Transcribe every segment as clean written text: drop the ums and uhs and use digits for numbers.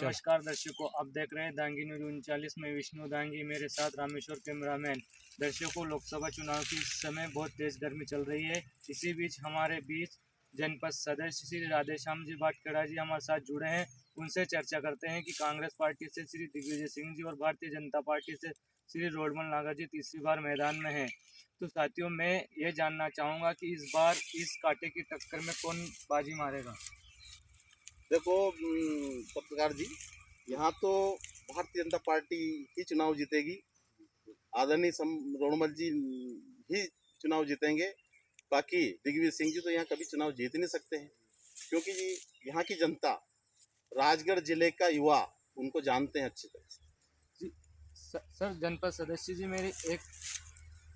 नमस्कार दर्शकों, आप देख रहे हैं दांगी न्यूज 39 में विष्णु दांगी, मेरे साथ रामेश्वर कैमरामैन। दर्शकों, लोकसभा चुनाव की इस समय बहुत तेज गर्मी चल रही है। इसी बीच हमारे बीच जनपद सदस्य श्री राधेश्याम जी भाटखेड़ा जी हमारे साथ जुड़े हैं। उनसे चर्चा करते हैं कि कांग्रेस पार्टी से श्री दिग्विजय सिंह जी और भारतीय जनता पार्टी से श्री रोडमल नागर जी तीसरी बार मैदान में हैं। तो साथियों, मैं ये जानना चाहूँगा कि इस बार इस कांटे की टक्कर में कौन बाजी मारेगा। देखो पत्रकार जी, यहाँ तो भारतीय जनता पार्टी ही चुनाव जीतेगी। आदरणीय रोडमल जी ही चुनाव जीतेंगे। बाकी दिग्विजय सिंह जी तो यहाँ कभी चुनाव जीत नहीं सकते हैं, क्योंकि यहाँ की जनता, राजगढ़ जिले का युवा उनको जानते हैं अच्छी तरह से। जी सर, जनपद सदस्य जी, मेरी एक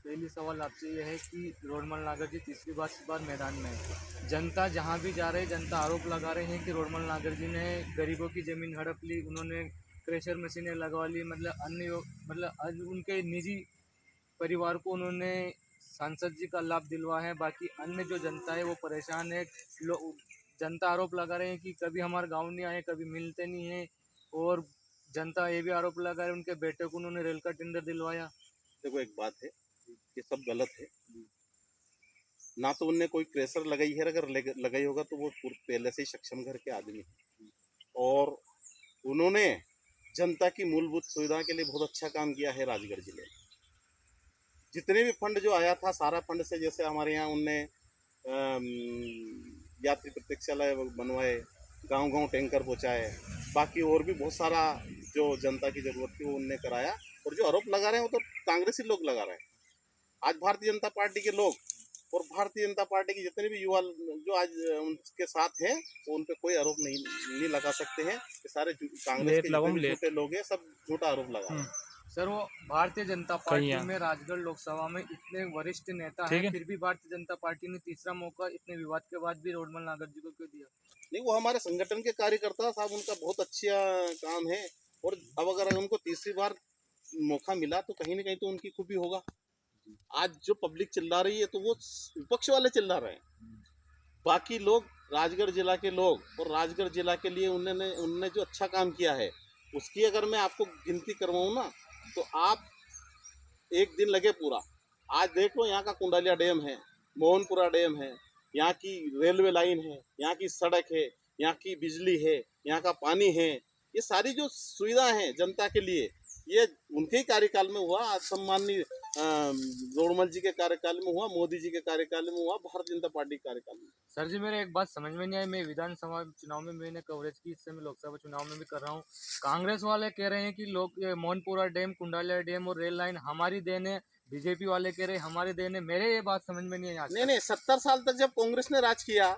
पहली सवाल आपसे यह है कि रोडमल नागर जी तीसरी बार मैदान में है। जनता जहां भी जा रही है, जनता आरोप लगा रहे हैं कि रोडमल नागर जी ने गरीबों की ज़मीन हड़प ली, उन्होंने क्रेशर मशीनें लगवा ली, मतलब उनके निजी परिवार को उन्होंने सांसद जी का लाभ दिलवा है। बाकी अन्य जो जनता है वो परेशान है। जनता आरोप लगा रहे हैं कि कभी हमारे गाँव नहीं आए, कभी मिलते नहीं हैं। और जनता ये भी आरोप लगा रहे हैं उनके बेटे को उन्होंने रेल का टेंडर दिलवाया। देखो, एक बात है, ये सब गलत है। ना तो उनने कोई क्रेशर लगाई है, अगर लगाई होगा तो वो पहले से ही सक्षम घर के आदमी है, और उन्होंने जनता की मूलभूत सुविधा के लिए बहुत अच्छा काम किया है। राजगढ़ जिले में जितने भी फंड जो आया था, सारा फंड से, जैसे हमारे यहाँ उनने यात्री प्रतीक्षालय बनवाए, गांव-गांव टैंकर पहुँचाए, बाकी और भी बहुत सारा जो जनता की जरूरत थी वो उनने कराया। और जो आरोप लगा रहे हैं वो तो कांग्रेसी लोग लगा रहे हैं। आज भारतीय जनता पार्टी के लोग और भारतीय जनता पार्टी के जितने भी युवा जो आज उनके साथ हैं, वो उन पे कोई आरोप नहीं लगा सकते हैं। ये सारे कांग्रेस के जितने भी झूठे लोग हैं, सब झूठा आरोप लगा रहे हैं। सर, वो भारतीय जनता पार्टी में राजगढ़ लोकसभा में इतने वरिष्ठ नेता हैं, फिर भी भारतीय जनता पार्टी ने तीसरा मौका इतने विवाद के बाद भी रोडमल नागर जी को क्यों दिया? नहीं, वो हमारे संगठन के कार्यकर्ता साहब, उनका बहुत अच्छा काम है। और अब अगर उनको तीसरी बार मौका मिला तो कहीं ना कहीं तो उनकी खूबी होगा। आज जो पब्लिक चिल्ला रही है तो वो विपक्ष वाले चिल्ला रहे हैं। बाकी लोग, राजगढ़ जिला के लोग, और राजगढ़ जिला के लिए उन्होंने जो अच्छा काम किया है उसकी अगर मैं आपको गिनती करवाऊँ ना, तो आप एक दिन लगे पूरा। आज देख लो, यहाँ का कुंडालिया डैम है, मोहनपुरा डैम है, यहाँ की रेलवे लाइन है, यहाँ की सड़क है, यहाँ की बिजली है, यहाँ का पानी है। ये सारी जो सुविधा है जनता के लिए, ये उनके ही कार्यकाल में हुआ। आज सम्माननीय रोडमल जी के कार्यकाल में हुआ, मोदी जी के कार्यकाल में हुआ, भारतीय जनता पार्टी के कार्यकाल में। सर जी, मेरे एक बात समझ में नहीं आई। मैं विधानसभा चुनाव में मैंने कवरेज की, इससे मैं लोकसभा चुनाव में भी कर रहा हूँ। कांग्रेस वाले कह रहे हैं कि मोहनपुरा डैम, कुंडालिया डैम और रेल लाइन हमारी देन है। बीजेपी वाले कह रहे हैं हमारी देन है। मेरे ये बात समझ में नहीं आई। नहीं, 70 साल तक जब कांग्रेस ने राज किया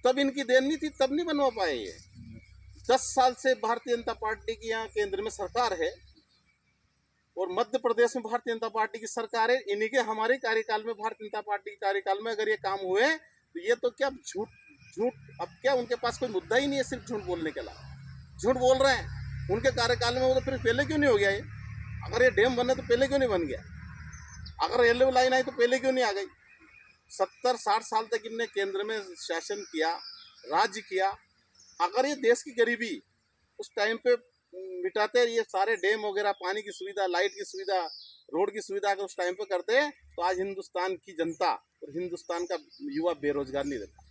तब इनकी देन नहीं थी, तब नहीं बनवा पाए ये। 10 साल से भारतीय जनता पार्टी की यहाँ केंद्र में सरकार है और मध्य प्रदेश में भारतीय जनता पार्टी की सरकार है। इन्हीं के हमारे कार्यकाल में, भारतीय जनता पार्टी के कार्यकाल में अगर ये काम हुए तो ये तो क्या झूठ अब क्या उनके पास कोई मुद्दा ही नहीं है, सिर्फ झूठ बोलने के अलावा। झूठ बोल रहे हैं उनके कार्यकाल में, वो तो फिर पहले क्यों नहीं हो गया ये? अगर ये डैम बने तो पहले क्यों नहीं बन गया? अगर रेलवे लाइन आई तो पहले क्यों नहीं आ गई? 70-60 साल तक इनने केंद्र में शासन किया, राज्य किया। अगर ये देश की गरीबी उस टाइम पे मिटाते, ये सारे डैम वगैरह, पानी की सुविधा, लाइट की सुविधा, रोड की सुविधा अगर उस टाइम पे करते, तो आज हिंदुस्तान की जनता और हिंदुस्तान का युवा बेरोजगार नहीं रहता।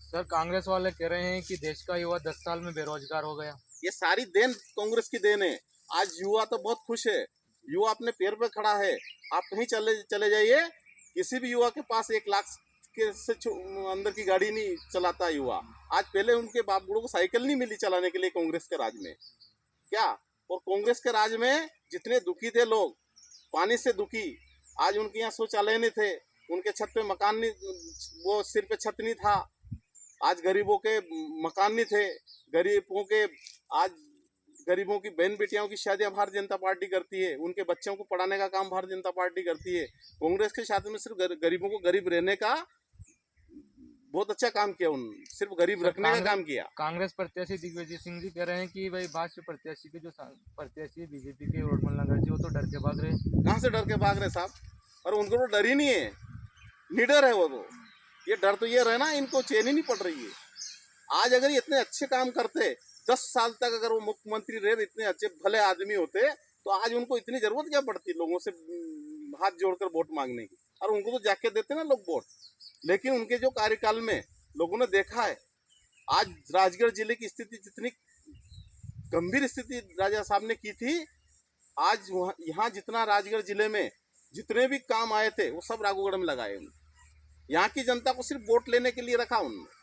सर, कांग्रेस वाले कह रहे हैं कि देश का युवा 10 साल में बेरोजगार हो गया। ये सारी देन कांग्रेस की देन है। आज युवा तो बहुत खुश है, युवा अपने पैर पे खड़ा है। आप कहीं चले जाइए, किसी भी युवा के पास 1 लाख के से अंदर की गाड़ी नहीं चलाता युवा। आज पहले उनके बाप बूढ़ों को साइकिल नहीं मिली चलाने के लिए कांग्रेस के राज में, क्या? और कांग्रेस के राज में जितने दुखी थे लोग, पानी से दुखी, आज उनके यहाँ शौचालय नहीं थे, उनके छत पे मकान नहीं, वो सिर पे छत नहीं था। आज गरीबों के मकान नहीं थे, आज गरीबों की बहन बेटियों की शादियां भारतीय जनता पार्टी करती है, उनके बच्चों को पढ़ाने का काम भारतीय जनता पार्टी करती है। कांग्रेस के शादी में सिर्फ गरीबों को गरीब रहने का बहुत अच्छा काम किया, उन्होंने सिर्फ गरीब रखने का काम किया। कांग्रेस प्रत्याशी दिग्विजय सिंह जी कह रहे हैं कि भाई भाजपा प्रत्याशी के जो प्रत्याशी बीजेपी के रोडमल नागर जी, वो तो डर के भाग रहे। कहाँ से डर के भाग रहे साहब? और उनको तो डर ही नहीं है, निडर है वो तो। ये डर तो ये रहे ना, इनको चैन ही नहीं पड़ रही है। आज अगर ये इतने अच्छे काम करते 10 साल तक अगर वो मुख्यमंत्री रहे, इतने अच्छे भले आदमी होते, तो आज उनको इतनी जरूरत क्या पड़ती लोगों से हाथ जोड़कर वोट मांगने की। और उनको तो जाके देते ना लोग वोट। लेकिन उनके जो कार्यकाल में लोगों ने देखा है, आज राजगढ़ जिले की स्थिति जितनी गंभीर स्थिति राजा साहब ने की थी, आज यहाँ जितना राजगढ़ जिले में जितने भी काम आए थे वो सब राघोगढ़ में लगाए उन्होंने। यहाँ की जनता को सिर्फ वोट लेने के लिए रखा उन्होंने।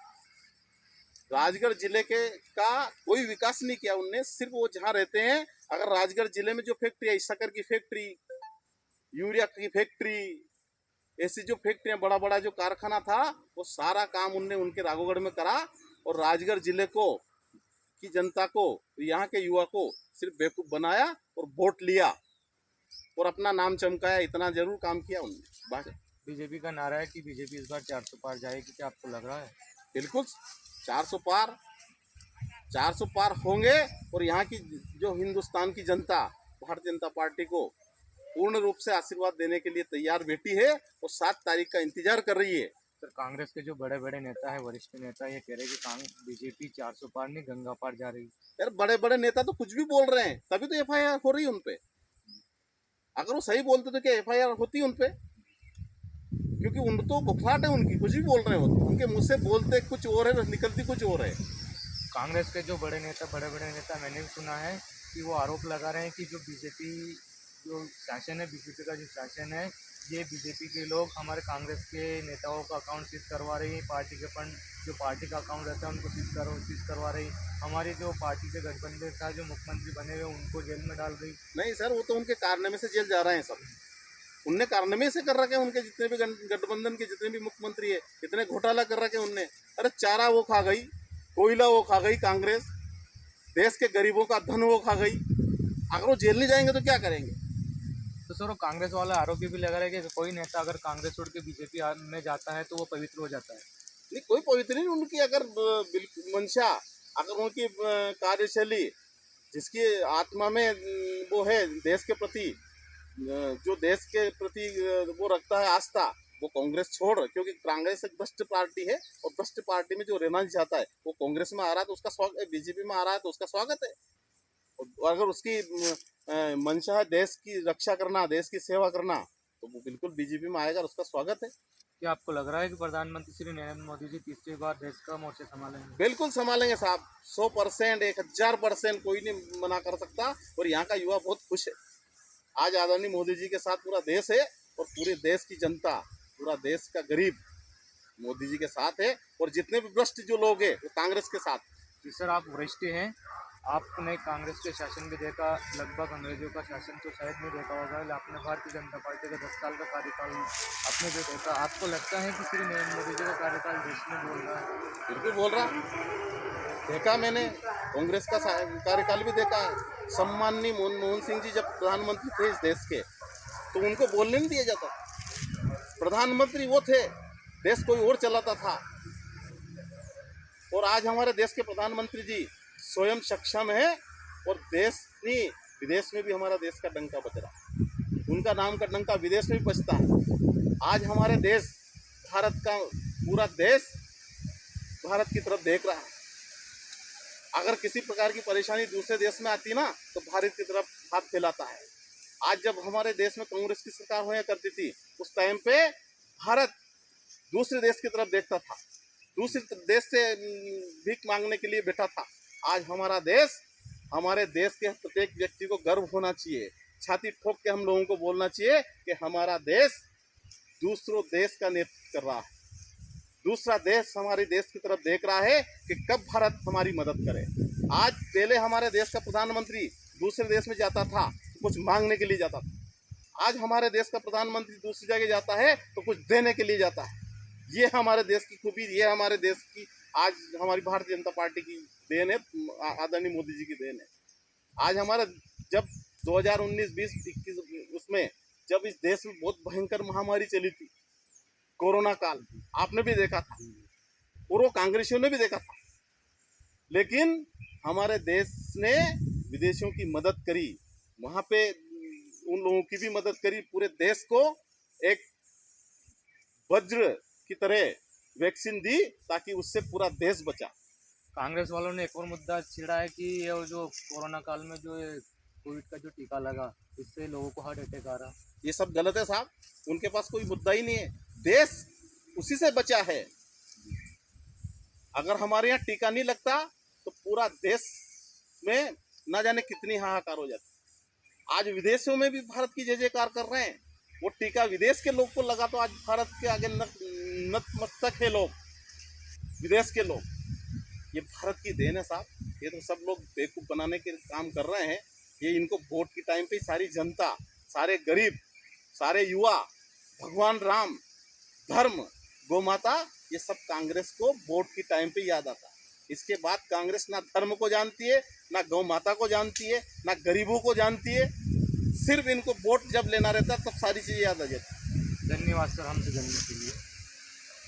राजगढ़ जिले के का कोई विकास नहीं किया उनने। सिर्फ वो जहाँ रहते हैं, अगर राजगढ़ जिले में जो फैक्ट्री है, शक्कर की फैक्ट्री, यूरिया की फैक्ट्री, ऐसी जो फैक्ट्रियां, बड़ा बड़ा जो कारखाना था, वो सारा काम उनने उनके राघोगढ़ में करा। और राजगढ़ जिले को की जनता को, यहाँ के युवा को सिर्फ बेवकूफ बनाया और वोट लिया और अपना नाम चमकाया। इतना जरूर काम किया उन्होंने। बाकी बीजेपी का नारा है कि बीजेपी इस बार 400 पार जाएगी, क्या आपको लग रहा है? बिल्कुल 400 पार होंगे। और यहाँ की जो हिंदुस्तान की जनता भारतीय जनता पार्टी को पूर्ण रूप से आशीर्वाद देने के लिए तैयार बैठी है और 7 तारीख का इंतजार कर रही है। सर, कांग्रेस के जो बड़े बड़े नेता है, वरिष्ठ नेता, ये कह रहे हैं कि बीजेपी 400 पार नहीं, गंगा पार जा रही है। यार बड़े बड़े नेता तो कुछ भी बोल रहे हैं, तभी तो एफआईआर हो रही है उनपे। अगर वो सही बोलते तो क्या एफआईआर होती उनपे? क्योंकि उन तो घुफाट है उनकी, कुछ भी बोल रहे हो, उनके मुंह से बोलते कुछ और है, निकलती कुछ और है। कांग्रेस के जो बड़े बड़े नेता मैंने भी सुना है कि वो आरोप लगा रहे हैं कि जो बीजेपी जो शासन है, बीजेपी का जो शासन है, ये बीजेपी के लोग हमारे कांग्रेस के नेताओं का अकाउंट सीज करवा रही है। पार्टी के फंड जो पार्टी का अकाउंट रहता है उनको सीज करवा रही। हमारी जो पार्टी के गठबंधन था, जो मुख्यमंत्री बने हुए, उनको जेल में डाल रही। नहीं सर, वो तो उनके कारनामे से जेल जा रहे हैं सब। उनने कारनामे से कर रखे हैं। उनके जितने भी गठबंधन के जितने भी मुख्यमंत्री है, इतने घोटाला कर रखे उनने। अरे चारा वो खा गई, कोयला वो खा गई कांग्रेस, देश के गरीबों का धन वो खा गई। अगर वो जेल नहीं जाएंगे तो क्या करेंगे? तो सर, वो कांग्रेस वाला आरोप भी लगा रहे कि कोई नेता अगर कांग्रेस छोड़ के बीजेपी में जाता है तो वो पवित्र हो जाता है। नहीं, कोई पवित्र नहीं। उनकी अगर मंशा, अगर उनकी कार्यशैली, जिसकी आत्मा में वो है देश के प्रति, जो देश के प्रति वो रखता है आस्था, वो कांग्रेस छोड़। क्योंकि कांग्रेस एक भ्रष्ट पार्टी है और भ्रष्ट पार्टी में जो रहना चाहता है वो कांग्रेस में आ रहा है तो उसका स्वागत, बीजेपी में आ रहा है तो उसका स्वागत है। और अगर उसकी मंशा है देश की रक्षा करना, देश की सेवा करना, तो वो बिल्कुल बीजेपी में आएगा और उसका स्वागत है। क्या आपको लग रहा है कि प्रधानमंत्री श्री नरेंद्र मोदी जी तीसरी बार देश का मोर्चा संभालेंगे? बिल्कुल संभालेंगे साहब, 100%, 1000%, कोई नहीं मना कर सकता। और यहाँ का युवा बहुत खुश है। आज आदरणीय मोदी जी के साथ पूरा देश है और पूरे देश की जनता, पूरा देश का गरीब मोदी जी के साथ है। और जितने भी भ्रष्ट जो लोग हैं वो कांग्रेस के साथ। जी सर, आप वरिष्ठ हैं, आपने कांग्रेस के शासन भी देखा, लगभग अंग्रेजों का शासन तो शायद नहीं देखा होगा, आपने भारतीय जनता पार्टी का 10 साल का कार्यकाल आपने भी देखा। आपको लगता है कि श्री नरेंद्र मोदी जी का कार्यकाल देश में बोल रहा है? बिल्कुल बोल रहा, देखा मैंने। कांग्रेस का कार्यकाल भी देखा है। सम्माननीय मनमोहन सिंह जी जब प्रधानमंत्री थे इस देश के, तो उनको बोलने नहीं दिया जाता। प्रधानमंत्री वो थे, देश कोई और चलाता था। और आज हमारे देश के प्रधानमंत्री जी स्वयं सक्षम है और देश नहीं, विदेश में भी हमारा देश का डंका बज रहा है। उनका नाम का डंका विदेश में भी बजता है। आज हमारे देश, भारत का पूरा देश भारत की तरफ देख रहा है। अगर किसी प्रकार की परेशानी दूसरे देश में आती ना, तो भारत की तरफ हाथ फैलाता है। आज जब हमारे देश में कांग्रेस की सरकार होया करती थी, उस टाइम पे भारत दूसरे देश की तरफ देखता था, दूसरे देश से भीख मांगने के लिए बैठा था। आज हमारा देश, हमारे देश के प्रत्येक व्यक्ति को गर्व होना चाहिए, छाती ठोक के हम लोगों को बोलना चाहिए कि हमारा देश दूसरों देश का नेतृत्व कर रहा है। दूसरा देश हमारे देश की तरफ देख रहा है कि कब भारत हमारी मदद करे। आज पहले हमारे देश का प्रधानमंत्री दूसरे देश में जाता था तो कुछ मांगने के लिए जाता था। आज हमारे देश का प्रधानमंत्री दूसरी जगह जाता है तो कुछ देने के लिए जाता है। ये हमारे देश की खूबी, ये हमारे देश की, आज हमारी भारतीय जनता पार्टी की देन है, आदरणीय मोदी जी की देन है। आज हमारा जब 2019, 20, 21 उसमें जब इस देश में बहुत भयंकर महामारी चली थी, कोरोना काल, आपने भी देखा था और वो कांग्रेसियों ने भी देखा था। लेकिन हमारे देश ने विदेशियों की मदद करी, वहाँ पे उन लोगों की भी मदद करी। पूरे देश को एक वज्र की तरह वैक्सीन दी ताकि उससे पूरा देश बचा। कांग्रेस वालों ने एक और मुद्दा छेड़ा है कि ये जो कोरोना काल में जो ये कोविड का जो टीका लगा, इससे लोगों को हार्ट अटैक आ रहा। ये सब गलत है साहब, उनके पास कोई मुद्दा ही नहीं है। देश उसी से बचा है। अगर हमारे यहाँ टीका नहीं लगता तो पूरा देश में ना जाने कितनी हाहाकार हो जाती। आज विदेशों में भी भारत की जय जयकार कर रहे हैं। वो टीका विदेश के लोग को लगा तो आज भारत के आगे नतमस्तक है लोग, विदेश के लोग। ये भारत की देन है साहब। ये तो सब लोग बेवकूफ बनाने के काम कर रहे हैं। ये इनको वोट के टाइम पे सारी जनता, सारे गरीब, सारे युवा, भगवान राम, धर्म, गौ माता, ये सब कांग्रेस को वोट के टाइम पे याद आता है। इसके बाद कांग्रेस ना धर्म को जानती है, ना गौ माता को जानती है, ना गरीबों को जानती है। सिर्फ इनको वोट जब लेना रहता है तब सारी चीज़ें याद आ जाती है। धन्यवाद सर हमसे जानने के लिए।